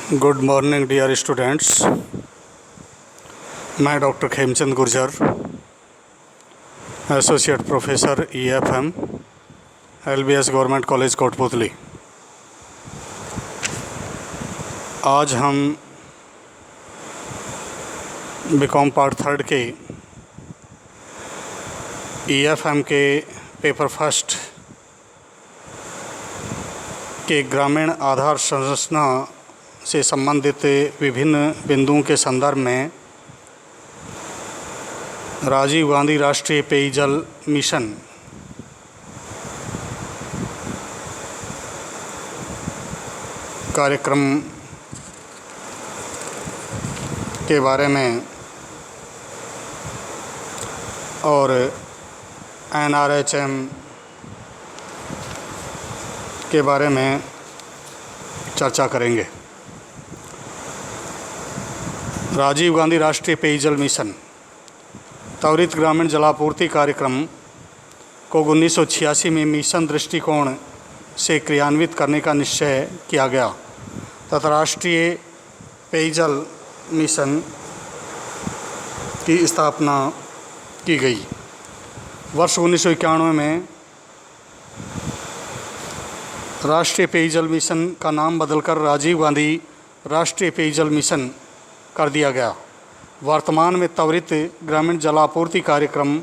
Good morning dear students. मैं doctor Khemchand Gurjar, associate professor EFM, LBS government college Kotputli. आज हम BCom part 3 के EFM के पेपर फर्स्ट के ग्रामीण आधार संरचना से संबंधित विभिन्न बिंदुओं के संदर्भ में राजीव गांधी राष्ट्रीय पेयजल मिशन कार्यक्रम के बारे में और NRHM के बारे में चर्चा करेंगे। राजीव गांधी राष्ट्रीय पेयजल मिशन त्वरित ग्रामीण जलापूर्ति कार्यक्रम को 1986 में मिशन दृष्टिकोण से क्रियान्वित करने का निश्चय किया गया तथा राष्ट्रीय पेयजल मिशन की स्थापना की गई। वर्ष 1991 में राष्ट्रीय पेयजल मिशन का नाम बदलकर राजीव गांधी राष्ट्रीय पेयजल मिशन कर दिया गया। वर्तमान में त्वरित ग्रामीण जलापूर्ति कार्यक्रम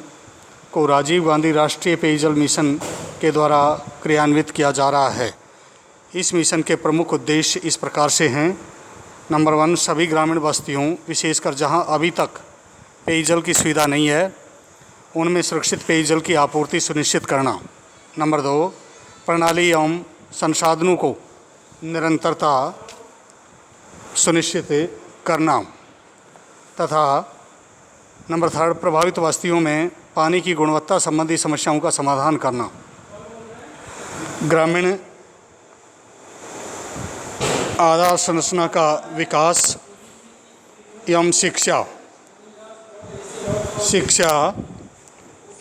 को राजीव गांधी राष्ट्रीय पेयजल मिशन के द्वारा क्रियान्वित किया जा रहा है। इस मिशन के प्रमुख उद्देश्य इस प्रकार से हैं। नंबर 1, सभी ग्रामीण बस्तियों विशेषकर जहां अभी तक पेयजल की सुविधा नहीं है उनमें सुरक्षित पेयजल की आपूर्ति सुनिश्चित करना। नंबर 2, प्रणाली एवं संसाधनों को निरंतरता सुनिश्चित करना तथा नंबर 3, प्रभावित बस्तियों में पानी की गुणवत्ता संबंधी समस्याओं का समाधान करना। ग्रामीण आधार संरचना का विकास एवं शिक्षा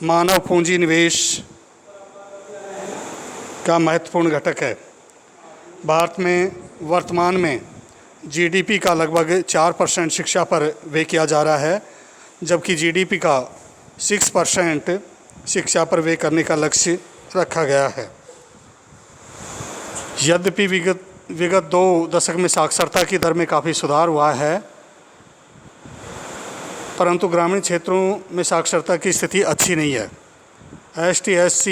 मानव पूंजी निवेश का महत्वपूर्ण घटक है। भारत में वर्तमान में GDP का लगभग 4% शिक्षा पर व्यय किया जा रहा है, जबकि GDP का 6% शिक्षा पर व्यय करने का लक्ष्य रखा गया है। यद्यपि विगत 2 दशक में साक्षरता की दर में काफ़ी सुधार हुआ है, परंतु ग्रामीण क्षेत्रों में साक्षरता की स्थिति अच्छी नहीं है। ST SC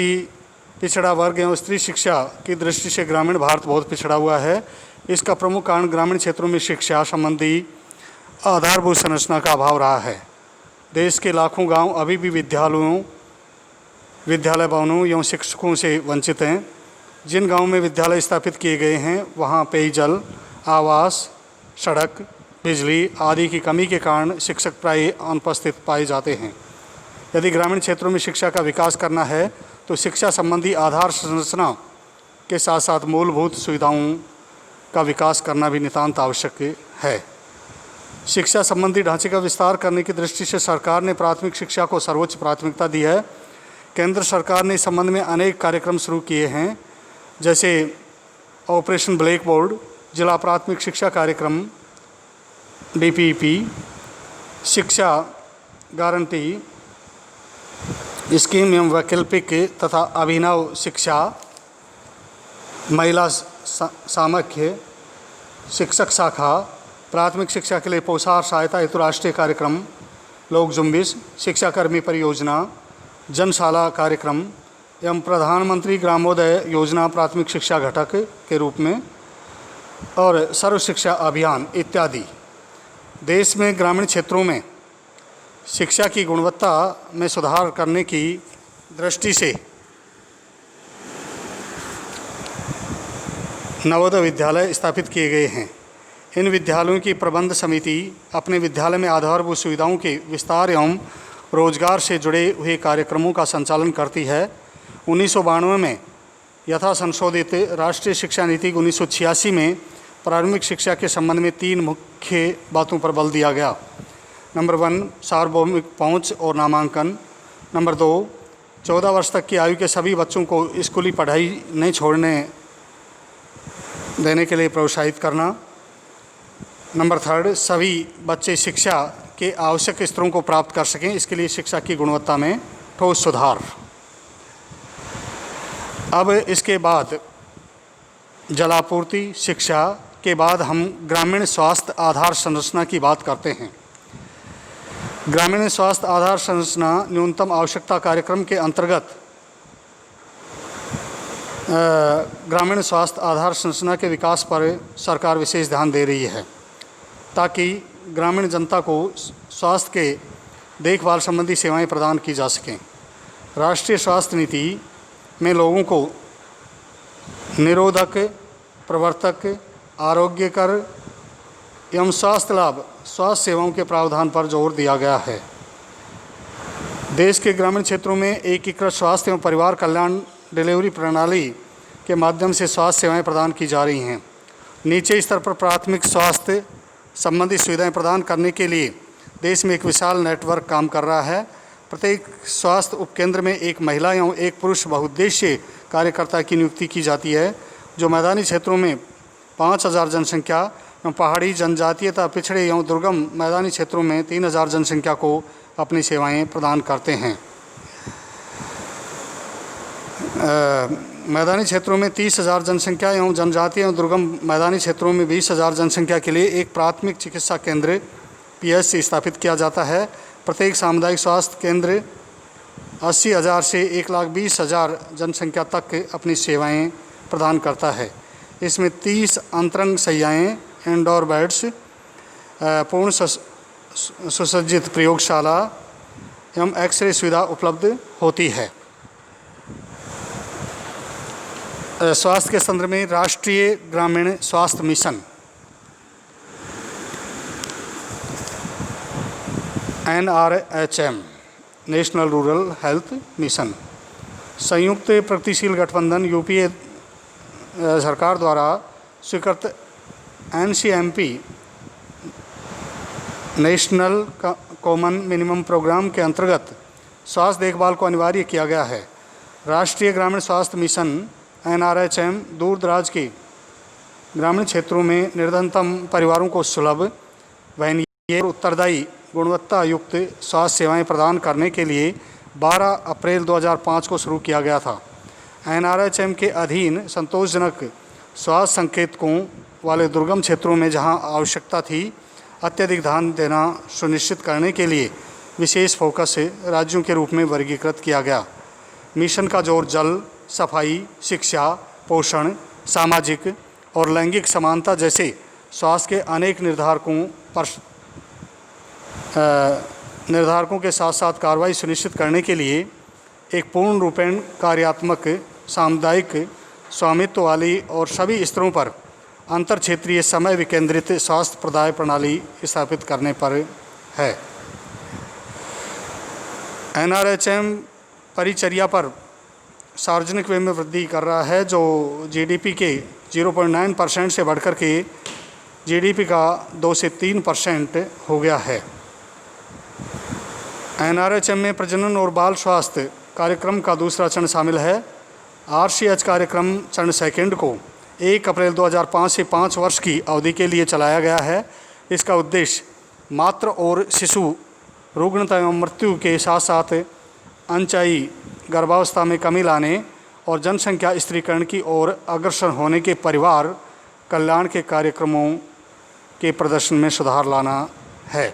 पिछड़ा वर्ग एवं स्त्री शिक्षा की दृष्टि से ग्रामीण भारत बहुत पिछड़ा हुआ है। इसका प्रमुख कारण ग्रामीण क्षेत्रों में शिक्षा संबंधी आधारभूत संरचना का अभाव रहा है। देश के लाखों गांव अभी भी विद्यालय भवनों एवं शिक्षकों से वंचित हैं। जिन गांवों में विद्यालय स्थापित किए गए हैं वहां पेयजल, आवास, सड़क, बिजली आदि की कमी के कारण शिक्षक प्राय अनुपस्थित पाए जाते हैं। यदि ग्रामीण क्षेत्रों में शिक्षा का विकास करना है तो शिक्षा संबंधी आधार संरचना के साथ साथ मूलभूत सुविधाओं का विकास करना भी नितांत आवश्यक है। शिक्षा संबंधी ढांचे का विस्तार करने की दृष्टि से सरकार ने प्राथमिक शिक्षा को सर्वोच्च प्राथमिकता दी है। केंद्र सरकार ने इस संबंध में अनेक कार्यक्रम शुरू किए हैं, जैसे ऑपरेशन ब्लैक बोर्ड, जिला प्राथमिक शिक्षा कार्यक्रम DPP, शिक्षा गारंटी स्कीम एवं वैकल्पिक तथा अभिनव शिक्षा, महिला सामर्थ्य शिक्षक शाखा, प्राथमिक शिक्षा के लिए पोषाहार सहायता हेतु राष्ट्रीय कार्यक्रम, लोक जुम्बिश, शिक्षाकर्मी परियोजना, जनशाला कार्यक्रम एवं प्रधानमंत्री ग्रामोदय योजना प्राथमिक शिक्षा घटक के रूप में और सर्व शिक्षा अभियान इत्यादि। देश में ग्रामीण क्षेत्रों में शिक्षा की गुणवत्ता में सुधार करने की दृष्टि से नवोदय विद्यालय स्थापित किए गए हैं। इन विद्यालयों की प्रबंध समिति अपने विद्यालय में आधारभूत सुविधाओं के विस्तार एवं रोजगार से जुड़े हुए कार्यक्रमों का संचालन करती है। 1992 में यथा संशोधित राष्ट्रीय शिक्षा नीति 1986 में प्रारंभिक शिक्षा के संबंध में 3 मुख्य बातों पर बल दिया गया। नंबर 1, सार्वभौमिक पहुंच और नामांकन। नंबर 2, 14 वर्ष तक की आयु के सभी बच्चों को स्कूली पढ़ाई नहीं छोड़ने देने के लिए प्रोत्साहित करना। नंबर थर्ड, सभी बच्चे शिक्षा के आवश्यक स्तरों को प्राप्त कर सकें, इसके लिए शिक्षा की गुणवत्ता में ठोस सुधार। अब इसके बाद जलापूर्ति शिक्षा के बाद हम ग्रामीण स्वास्थ्य आधार संरचना की बात करते हैं। ग्रामीण स्वास्थ्य आधार संरचना न्यूनतम आवश्यकता कार्यक्रम के अंतर्गत ग्रामीण स्वास्थ्य आधार संरचना के विकास पर सरकार विशेष ध्यान दे रही है, ताकि ग्रामीण जनता को स्वास्थ्य के देखभाल संबंधी सेवाएं प्रदान की जा सकें। राष्ट्रीय स्वास्थ्य नीति में लोगों को निरोधक, प्रवर्तक, आरोग्यकर एवं स्वास्थ्य लाभ स्वास्थ्य सेवाओं के प्रावधान पर जोर दिया गया है। देश के ग्रामीण क्षेत्रों में एकीकृत स्वास्थ्य एवं परिवार कल्याण डिलीवरी प्रणाली के माध्यम से स्वास्थ्य सेवाएं प्रदान की जा रही हैं। नीचे स्तर पर प्राथमिक स्वास्थ्य संबंधी सुविधाएं प्रदान करने के लिए देश में एक विशाल नेटवर्क काम कर रहा है। प्रत्येक स्वास्थ्य उपकेंद्र में एक महिला एवं एक पुरुष बहुउद्देशीय कार्यकर्ता की नियुक्ति की जाती है, जो मैदानी क्षेत्रों में 5000 जनसंख्या एवं पहाड़ी, जनजातीय तथा पिछड़े एवं दुर्गम मैदानी क्षेत्रों में 3000 जनसंख्या को अपनी सेवाएं प्रदान करते हैं। मैदानी क्षेत्रों में 30,000 जनसंख्या एवं जनजातीय एवं दुर्गम मैदानी क्षेत्रों में 20,000 जनसंख्या के लिए एक प्राथमिक चिकित्सा केंद्र PSC स्थापित किया जाता है। प्रत्येक सामुदायिक स्वास्थ्य केंद्र 80,000 से 1,20,000 जनसंख्या तक अपनी सेवाएं प्रदान करता है। इसमें 30 अंतरंग शैय्याएँ, इंडोर बेड्स, पूर्ण सुसज्जित प्रयोगशाला एवं एक्सरे सुविधा उपलब्ध होती है। स्वास्थ्य के संदर्भ में राष्ट्रीय ग्रामीण स्वास्थ्य mission NRHM national rural health mission संयुक्त प्रगतिशील गठबंधन UPA सरकार द्वारा स्वीकृत NCMP national common minimum programme के अंतर्गत स्वास्थ्य देखभाल को अनिवार्य किया गया है। राष्ट्रीय ग्रामीण स्वास्थ्य मिशन NRHM दूर दराज के ग्रामीण क्षेत्रों में निर्धनतम परिवारों को सुलभ, वहनीय और उत्तरदायी गुणवत्ता युक्त स्वास्थ्य सेवाएं प्रदान करने के लिए 12 अप्रैल 2005 को शुरू किया गया था। NRHM के अधीन संतोषजनक स्वास्थ्य संकेतकों वाले दुर्गम क्षेत्रों में जहां आवश्यकता थी, अत्यधिक ध्यान देना सुनिश्चित करने के लिए विशेष फोकस राज्यों के रूप में वर्गीकृत किया गया। मिशन का जोर जल, सफाई, शिक्षा, पोषण, सामाजिक और लैंगिक समानता जैसे स्वास्थ्य के अनेक निर्धारकों के साथ साथ कार्रवाई सुनिश्चित करने के लिए एक पूर्ण रूपेण कार्यात्मक, सामुदायिक स्वामित्व वाली और सभी स्तरों पर अंतर क्षेत्रीय समय विकेंद्रित स्वास्थ्य प्रदाय प्रणाली स्थापित करने पर है। NRHM परिचर्या पर सार्वजनिक व्यय में वृद्धि कर रहा है, जो GDP के 0.9% से बढ़कर के GDP का 2 से 3% हो गया है। NRHM में प्रजनन और बाल स्वास्थ्य कार्यक्रम का दूसरा चरण शामिल है। RCH कार्यक्रम चरण सेकंड को 1 अप्रैल 2005 से 5 वर्ष की अवधि के लिए चलाया गया है। इसका उद्देश्य मातृ और शिशु रुग्णता एवं मृत्यु के साथ साथ अनचाही गर्भावस्था में कमी लाने और जनसंख्या स्त्रीकरण की ओर अग्रसर होने के परिवार कल्याण के कार्यक्रमों के प्रदर्शन में सुधार लाना है।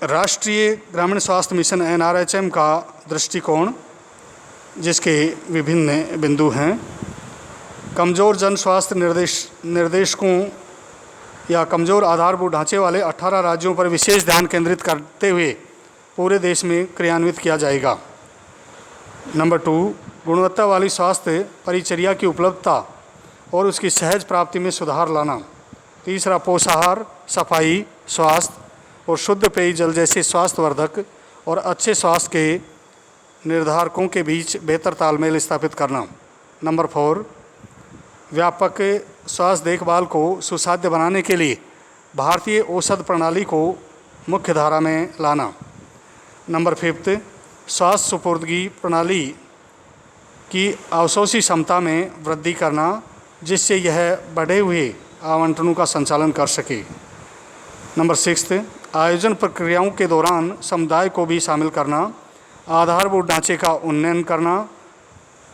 राष्ट्रीय ग्रामीण स्वास्थ्य मिशन NRHM का दृष्टिकोण, जिसके विभिन्न बिंदु हैं। कमज़ोर जन स्वास्थ्य निर्देशकों या कमज़ोर आधारभूत ढांचे वाले 18 राज्यों पर विशेष ध्यान केंद्रित करते हुए पूरे देश में क्रियान्वित किया जाएगा। नंबर 2, गुणवत्ता वाली स्वास्थ्य परिचर्या की उपलब्धता और उसकी सहज प्राप्ति में सुधार लाना। तीसरा, पोषाहार, सफाई, स्वास्थ्य और शुद्ध पेयजल जैसे स्वास्थ्यवर्धक और अच्छे स्वास्थ्य के निर्धारकों के बीच बेहतर तालमेल स्थापित करना। नंबर 4, व्यापक स्वास्थ्य देखभाल को सुसाध्य बनाने के लिए भारतीय औषध प्रणाली को मुख्य धारा में लाना। नंबर 5, स्वास्थ्य सुपुर्दगी प्रणाली की अवशोषी क्षमता में वृद्धि करना जिससे यह बढ़े हुए आवंटनों का संचालन कर सके। नंबर 6, आयोजन प्रक्रियाओं के दौरान समुदाय को भी शामिल करना, आधारभूत ढांचे का उन्नयन करना,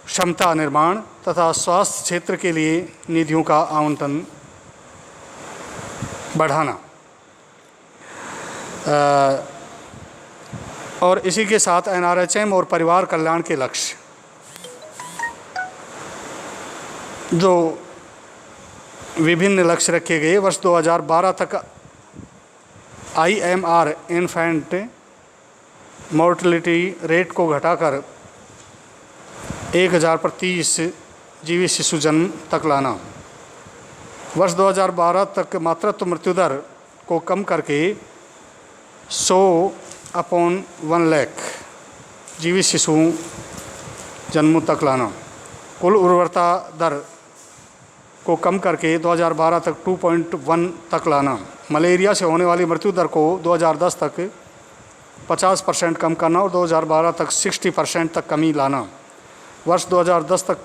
क्षमता निर्माण तथा स्वास्थ्य क्षेत्र के लिए निधियों का आवंटन बढ़ाना। और इसी के साथ NRHM और परिवार कल्याण के लक्ष्य, जो विभिन्न लक्ष्य रखे गए। वर्ष 2012 तक IMR इन्फेंट मोर्टलिटी रेट को घटाकर 1000 पर 30 जीवित शिशु जन्म तक लाना। वर्ष 2012 तक मातृत्व मृत्यु दर को कम करके 100/1 लाख जीवित शिशुओं जन्मों तक लाना। कुल उर्वरता दर को कम करके 2012 तक 2.1 तक लाना। मलेरिया से होने वाली मृत्यु दर को 2010 तक 50% कम करना और 2012 तक 60% तक कमी लाना। वर्ष 2010 तक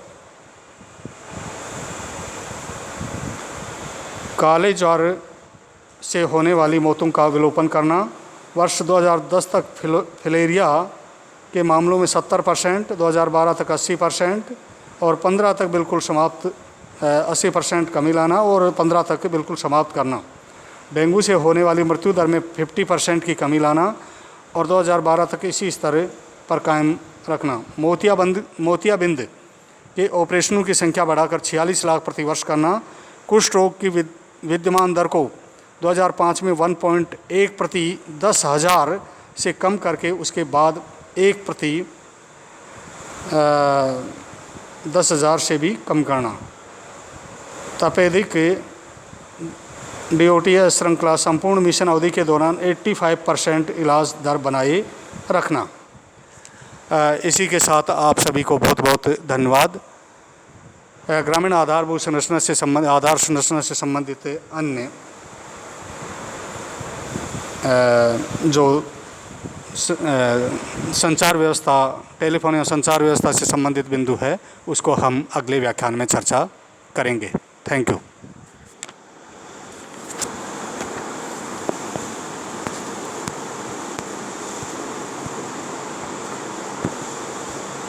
काले ज्वर से होने वाली मौतों का विलोपन करना। वर्ष 2010 तक फिलेरिया के मामलों में 70%, 2012 तक 80% और 15 तक बिल्कुल समाप्त 80% कमी लाना और 15 तक बिल्कुल समाप्त करना। डेंगू से होने वाली मृत्यु दर में 50% की कमी लाना और 2012 तक इसी स्तर पर कायम रखना। मोतियाबिंद के ऑपरेशनों की संख्या बढ़ाकर 46 लाख प्रति वर्ष करना। कुष्ठ रोग की विद्यमान दर को 2005 में 1.1 प्रति 10,000 से कम करके उसके बाद 1 प्रति 10,000 से भी कम करना। तपेदिक DOTS श्रृंखला संपूर्ण मिशन अवधि के दौरान 85% इलाज दर बनाए रखना। इसी के साथ आप सभी को बहुत बहुत धन्यवाद। ग्रामीण आधारभूत संरचना से संबंधित अन्य जो संचार व्यवस्था, टेलीफोन या संचार व्यवस्था से संबंधित बिंदु है, उसको हम अगले व्याख्यान में चर्चा करेंगे। Thank you.